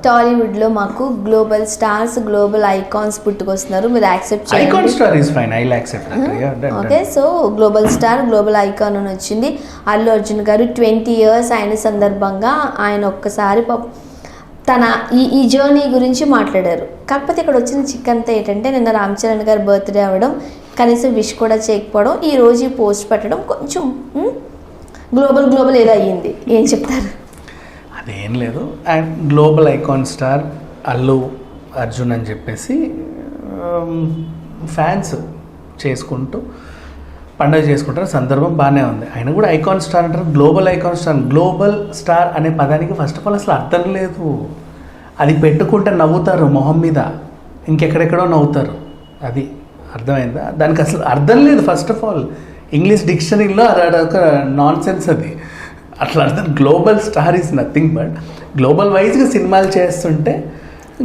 టాలీవుడ్లో మాకు global stars, global icons పుట్టుకొస్తున్నారు. మీరు యాక్సెప్ట్ చేయండి. Icon star is fine, I will accept that. Okay, so global star, global icon అని వచ్చింది. అల్లు అర్జున్ గారు 20 years అయిన సందర్భంగా ఆయన ఒక్కసారి తన ఈ జర్నీ గురించి మాట్లాడారు. కాకపోతే ఇక్కడ వచ్చిన చిక్కంతా ఏంటంటే నిన్న రామ్ చరణ్ గారి బర్త్డే అవ్వడం, కనీసం విష్ కూడా చేయకపోవడం, ఈ రోజు ఈ పోస్ట్ పెట్టడం కొంచెం గ్లోబల్ ఏదో అయ్యింది. ఏం చెప్తారు? అదేం లేదు, global icon star Allu Arjun అని చెప్పేసి ఫ్యాన్స్ చేసుకుంటూ పండుగ చేసుకుంటారు, సందర్భం బాగానే ఉంది. ఆయన కూడా ఐకాన్ స్టార్ అంటారు, global icon star. Global star అనే పదానికి ఫస్ట్ ఆఫ్ ఆల్ అసలు అర్థం లేదు. అది పెట్టుకుంటే నవ్వుతారు మొహం మీద, ఇంకెక్కడెక్కడో నవ్వుతారు. అది అర్థమైందా? దానికి అసలు అర్థం లేదు. ఫస్ట్ ఆఫ్ ఆల్ ఇంగ్లీష్ డిక్షనరీలో అదొక నాన్ సెన్స్. అది అట్లా అర్థం. Global star is nothing but global వైజ్గా సినిమాలు చేస్తుంటే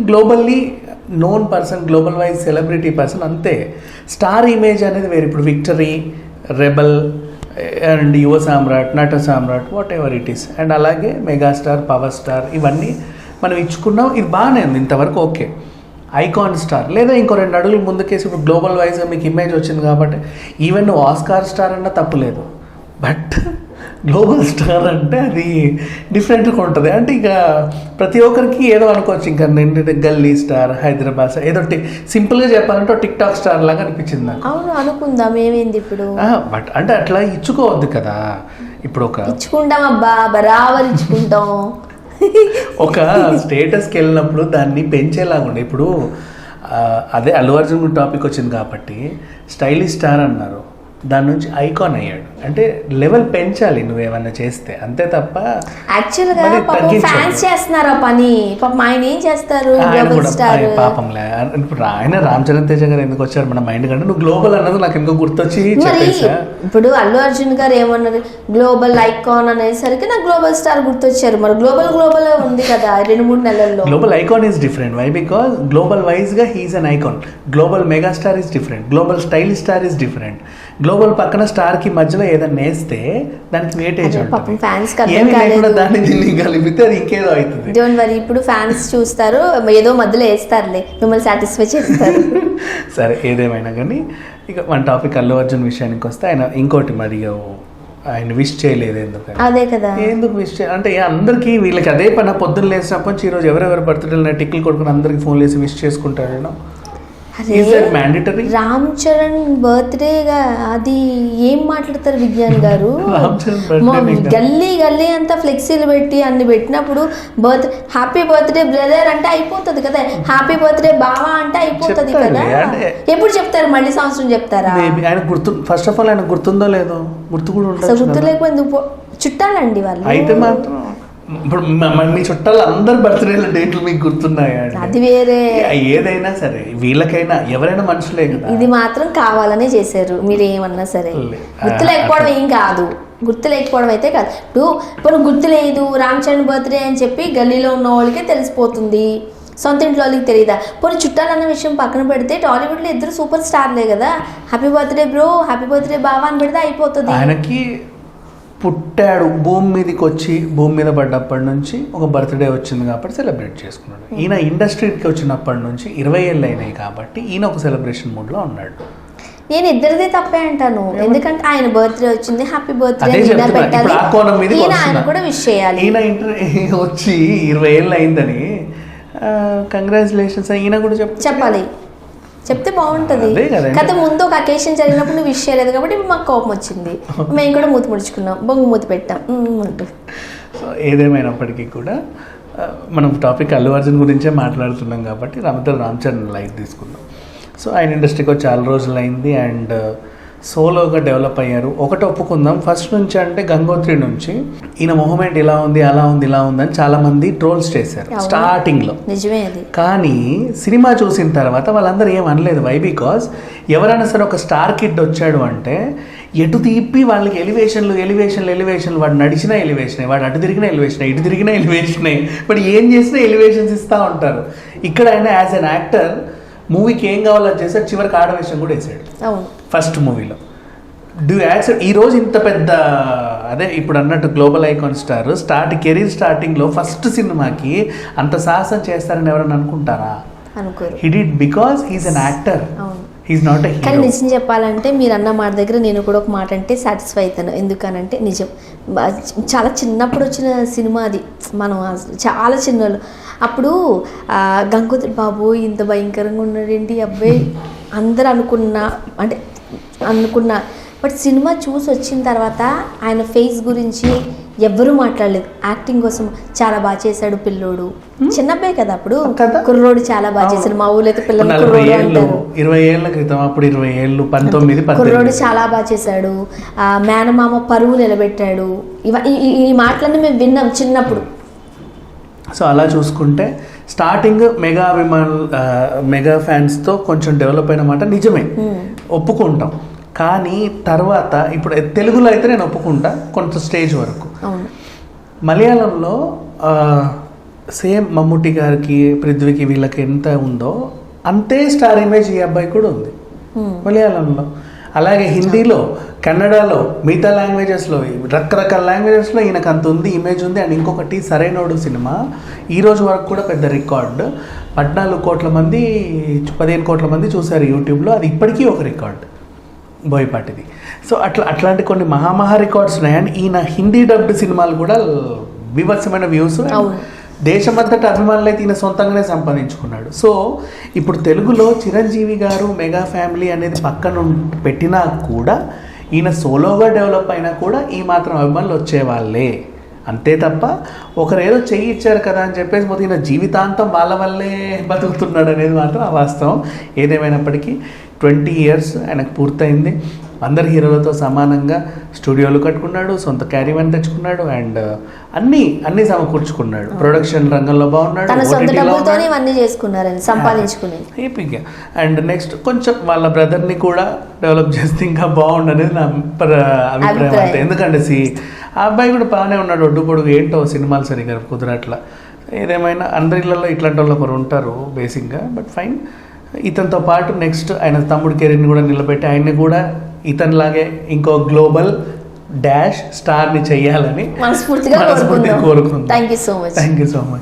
globally known person, global wise celebrity person, అంతే. స్టార్ ఇమేజ్ అనేది వేరు. ఇప్పుడు విక్టరీ, రెబల్ అండ్ యువ సామ్రాట్, నట సామ్రాట్, whatever it is. And అలాగే మెగాస్టార్, పవర్ స్టార్, ఇవన్నీ మనం ఇచ్చుకున్నాం. ఇది బాగానే ఉంది ఇంతవరకు, ఓకే. ఐకాన్ స్టార్ లేదా ఇంకో 2 అడుగులు ముందుకేసి ఇప్పుడు గ్లోబల్ వైజ్గా మీకు ఇమేజ్ వచ్చింది కాబట్టి ఈవెన్ నువ్వు ఆస్కార్ స్టార్ అన్నా తప్పులేదు. బట్ గ్లోబల్ స్టార్ అంటే అది డిఫరెంట్గా ఉంటుంది. అంటే ఇక ప్రతి ఒక్కరికి ఏదో అనుకోవచ్చు. ఇంకా నేను గల్లీ స్టార్, హైదరాబాద్ స్టార్, ఏదో సింపుల్గా చెప్పాలంటే టిక్ టాక్ స్టార్ లాగా అనిపించింది నాకు. అవును, అనుకుందాం, ఏమైంది ఇప్పుడు. బట్ అంటే అట్లా ఇచ్చుకోవద్దు కదా. ఇప్పుడు ఇచ్చుకుంటాం అబ్బా, బరాబర్ ఇచ్చుకుంటాం. ఒక స్టేటస్కి వెళ్ళినప్పుడు దాన్ని పెంచేలాగుండే. ఇప్పుడు అదే అల్లు అర్జున్ టాపిక్ వచ్చింది కాబట్టి స్టైలిష్ స్టార్ అన్నారు, దాని నుంచి ఐకాన్ అయ్యాడు. అంటే లెవెల్ పెంచాలి నువ్వేమన్నా చేస్తే, అంతే తప్ప యాక్చువల్గా ఫ్యాన్స్ చేస్తున్నారు ఆ పని. పాపం ఆయన ఏం చేస్తారు? పాపంలే. ఇప్పుడు ఆయన రామ్ చరణ్ తేజ గారు ఎందుకు వచ్చారు మన మైండ్ కంటే, నువ్వు గ్లోబల్ అన్నది నాకు ఎందుకు గుర్తొచ్చి చెప్పేసా. ఇప్పుడు అల్లు అర్జున్ గారు ఏమన్నారు, గ్లోబల్ ఐకాన్ అనేసరికి నాకు గ్లోబల్ స్టార్ గుర్తొచ్చారు. మరి గ్లోబల్ ఉంది కదా 2-3 నెలల్లో. Global icon is different. Why? Because global wise గా he is an icon. Global mega star is different, global stylish star is different. Global పక్కన స్టార్ కి మధ్యలో ఏదైనా వేస్తే దానికి వేటేజ్ ఉంటుంది. దాన్ని దీన్ని కలిపితే అది ఇంకేదో అవుతుంది. డోంట్ వరీ, ఇప్పుడు ఫ్యాన్స్ చూస్తారు, ఏదో మధ్యలో వేస్తారులే, మిమ్మల్ని సాటిస్ఫై చేస్తారు. సరే, ఏదేమైనా కానీ ఇక మన టాపిక్ అల్లు అర్జున్ విషయానికి వస్తే, ఆయన ఇంకోటి మరి ఆయన విష్ చేయలేదు. ఎందుకు? అదే కదా, ఎందుకు విష్ చేయాలి అంటే అందరికీ వీళ్ళకి అదే పని. పొద్దున్న లేచినప్పటి నుంచి ఈరోజు ఎవరెవరు బర్త్డే టిక్లు కొడుకుని అందరికి ఫోన్ చేసి విష్ చేసుకుంటారు. రామ్ చరణ్ బర్త్డేగా అది ఏం మాట్లాడతారు విజ్ఞాన్ గారు? గల్లీ అంతా ఫ్లెక్సీలు పెట్టి అన్ని పెట్టినప్పుడు హ్యాపీ బర్త్డే బ్రదర్ అంటే అయిపోతుంది కదా, హ్యాపీ బర్త్డే బావా అంటే అయిపోతుంది కదా. ఎప్పుడు చెప్తారు? మళ్ళీ సంవత్సరం చెప్తారా? ఆయన గుర్తు, ఫస్ట్ ఆఫ్ ఆల్ ఆయన గుర్తుందో లేదో, గుర్తు కూడా ఉంటుంది. గుర్తు లేకపోతే చుట్టాలండి వాళ్ళు. అయితే మాత్రం ఇప్పుడు మీ చుట్టాలు అందరు బర్త్డేల డేట్లు మీకు గుర్తున్నాయా? అది వేరే. ఏదైనా సరే వీళ్ళకైనా ఎవరైనా మనుషులే కదా. ఇది మాత్రం కావాలనే చేశారు. మీరు ఏమన్నా సరే, గుర్తు లేకపోవడం ఏం కాదు, గుర్తు లేకపోవడం అయితే కాదు. ఇప్పుడు గుర్తు లేదు రామ్ చరణ్ బర్త్డే అని చెప్పి గల్లీలో ఉన్న వాళ్ళకే తెలిసిపోతుంది, సొంత ఇంట్లో వాళ్ళకి తెలియదా? పోనీ చుట్టాలన్న విషయం పక్కన పెడితే టాలీవుడ్లో ఇద్దరు సూపర్ స్టార్లే కదా. Happy birthday bro, happy birthday బావా అని పెడితే అయిపోతుంది. ఆయనకి పుట్టాడు, భూమి మీదకి వచ్చి భూమి మీద పడ్డప్పటి నుంచి ఒక బర్త్డే వచ్చింది కాబట్టి సెలబ్రేట్ చేసుకున్నాడు. ఈయన ఇండస్ట్రీకి వచ్చినప్పటి నుంచి 20 ఏళ్ళు అయినాయి కాబట్టి ఈయన ఒక సెలబ్రేషన్ మూడ్లో ఉన్నాడు. నేను ఇద్దరిదే తప్పే అంటాను. ఎందుకంటే ఆయన బర్త్డే వచ్చింది, హ్యాపీ బర్త్డే పెట్టాలి, ఆయన కూడా విష్ చేయాలి. ఈయన వచ్చి 20 ఏళ్ళు అయిందని కంగ్రాచులేషన్స్ ఈయన కూడా చెప్పాలి, చెప్తే బాగుంటుంది కదా. ముందు ఒక అకేషన్ జరిగినప్పుడు నువ్వు విష్ చేయలేదు కాబట్టి మాకు కోపం వచ్చింది, మేము కూడా మూతి ముడుచుకున్నాం, బొంగు మూతి పెట్టాం అంటూ. సో ఏదేమైనప్పటికీ కూడా మనం టాపిక్ అల్లు అర్జున్ గురించే మాట్లాడుతున్నాం కాబట్టి రామ్ చరణ్ లైట్ తీసుకుందాం. సో ఆయన ఇండస్ట్రీకి వచ్చి చాలా రోజులు అయింది అండ్ సోలోగా డెవలప్ అయ్యారు. ఒకటి ఒప్పుకుందాం, ఫస్ట్ నుంచి అంటే గంగోత్రి నుంచి ఈయన మూమెంట్ ఇలా ఉంది అలా ఉంది ఇలా ఉంది అని చాలా మంది ట్రోల్స్ చేశారు స్టార్టింగ్లో. కానీ సినిమా చూసిన తర్వాత వాళ్ళందరూ ఏం అనలేదు. వై? బికాజ్ ఎవరైనా సరే ఒక స్టార్ కిడ్ వచ్చాడు అంటే ఎటు తిప్పి వాళ్ళకి ఎలివేషన్లు వాడు నడిచినా ఎలివేషనే, వాడు అటు తిరిగిన ఎలివేషనే, ఇటు తిరిగిన ఎలివేషనే, బట్ ఏం చేసినా ఎలివేషన్స్ ఇస్తూ ఉంటారు. ఇక్కడ ఆయన యాజ్ అన్ యాక్టర్ మూవీకి ఏం కావాలో చేశాడు, చివరికి ఆడవేషం కూడా వేసాడు ఫస్ట్ మూవీలో. డూ యాక్సెప్ట్ ఈ రోజు ఇంత పెద్ద అదే ఇప్పుడు అన్నట్టు గ్లోబల్ ఐకాన్ స్టార్ కెరీర్ స్టార్టింగ్లో ఫస్ట్ సినిమాకి అంత సాహసం చేస్తారని ఎవరైనా అనుకుంటారా? అనుకోరు. He did because he's an actor, అవును. హీస్ నాట్ ఎ కానీ హీరో. నిజం చెప్పాలంటే మీరు అన్న మాట దగ్గర నేను కూడా ఒక మాట అంటే సాటిస్ఫై అవుతాను. ఎందుకనంటే నిజం చాలా చిన్నప్పుడు వచ్చిన సినిమా అది. మనం అసలు చాలా చిన్నోళ్ళు అప్పుడు గంగోత్రి బాబు ఇంత భయంకరంగా ఉన్నాడేంటి అబ్బాయి అందరు అనుకున్నా బట్ సినిమా చూసి వచ్చిన తర్వాత ఆయన ఫేస్ గురించి ఎవ్వరూ మాట్లాడలేదు. యాక్టింగ్ కోసం చాలా బాగా చేశాడు పిల్లోడు, చిన్నబ్బాయి కదా అప్పుడు, కుర్రోడు చాలా బాగా చేశాడు. మా ఊళ్ళో అయితే పిల్లలు కుర్రోడు అంటారు. 20 ఏళ్ల క్రితం, అప్పుడు 20 ఏళ్ళు, 19 కుర్రోడు చాలా బాగా చేశాడు, మేనమామ పరువు నిలబెట్టాడు. ఈ మాటలన్నీ మేము విన్నాం చిన్నప్పుడు. సో అలా చూసుకుంటే స్టార్టింగ్ మెగా ఫ్యాన్స్తో కొంచెం డెవలప్ అయిన మాట నిజమే, ఒప్పుకుంటాం. కానీ తర్వాత ఇప్పుడు తెలుగులో అయితే నేను ఒప్పుకుంటా కొంత స్టేజ్ వరకు. మలయాళంలో సేమ్ మమ్ముట్టి గారికి, పృథ్వీకి, వీళ్ళకి ఎంత ఉందో అంతే స్టార్ ఇమేజ్ ఈ అబ్బాయి కూడా ఉంది మలయాళంలో. అలాగే హిందీలో, కన్నడలో, మిగతా లాంగ్వేజెస్లో, రకరకాల లాంగ్వేజెస్లో ఈయనకు అంత ఉంది, ఇమేజ్ ఉంది. అండ్ ఇంకొకటి సరైనోడు సినిమా ఈ రోజు వరకు కూడా పెద్ద రికార్డ్. 14 కోట్ల మంది 15 కోట్ల మంది చూశారు యూట్యూబ్లో. అది ఇప్పటికీ ఒక రికార్డ్ బోయపాటిది. సో అట్లాంటి కొన్ని మహా రికార్డ్స్ ఉన్నాయి. అండ్ ఈయన హిందీ డబ్డ్ సినిమాలు కూడా వివత్సమైన వ్యూస్, దేశమంతటా అభిమానులు అయితే ఈయన సొంతంగానే సంపాదించుకున్నాడు. సో ఇప్పుడు తెలుగులో చిరంజీవి గారు మెగా ఫ్యామిలీ అనేది పక్కన పెట్టినా కూడా ఈయన సోలోగా డెవలప్ అయినా కూడా ఈ మాత్రం అభిమానులు వచ్చేవాళ్ళే. అంతే తప్ప ఒకరు ఏదో చెయ్యి ఇచ్చారు కదా అని చెప్పేసి పోతే ఈయన జీవితాంతం వాళ్ళ వల్లే బతుకుతున్నాడు అనేది మాత్రం అవాస్తవం. ఏదేమైనప్పటికీ 20 years ఆయనకు పూర్తయింది. అందరు హీరోలతో సమానంగా స్టూడియోలు కట్టుకున్నాడు, సొంత క్యారీవన్ తెచ్చుకున్నాడు, అండ్ అన్ని సమకూర్చుకున్నాడు. ప్రొడక్షన్ రంగంలో బాగున్నాడు, హ్యాపీగా. అండ్ నెక్స్ట్ కొంచెం వాళ్ళ బ్రదర్ని కూడా డెవలప్ చేస్తే ఇంకా బాగుండనేది నా అభిప్రాయం అంతే. ఎందుకంటే ఆ అబ్బాయి కూడా బాగానే ఉన్నాడు, ఒడ్డు పొడుగు, ఏంటో సినిమాలు సరిగ్గా కుదరట్లా. ఏదేమైనా అందరిళ్ళలో ఇట్లాంటి వాళ్ళు ఒకరు ఉంటారు బేసిక్గా. బట్ ఫైన్, ఇతనితో పాటు నెక్స్ట్ ఆయన తమ్ముడు కెరీర్ని కూడా నిలబెట్టి ఆయన్ని కూడా ఇతనిలాగే ఇంకో గ్లోబల్ డాష్ స్టార్ని చెయ్యాలని మనస్ఫూర్తిగా కోరుకుందాం. Thank you so much.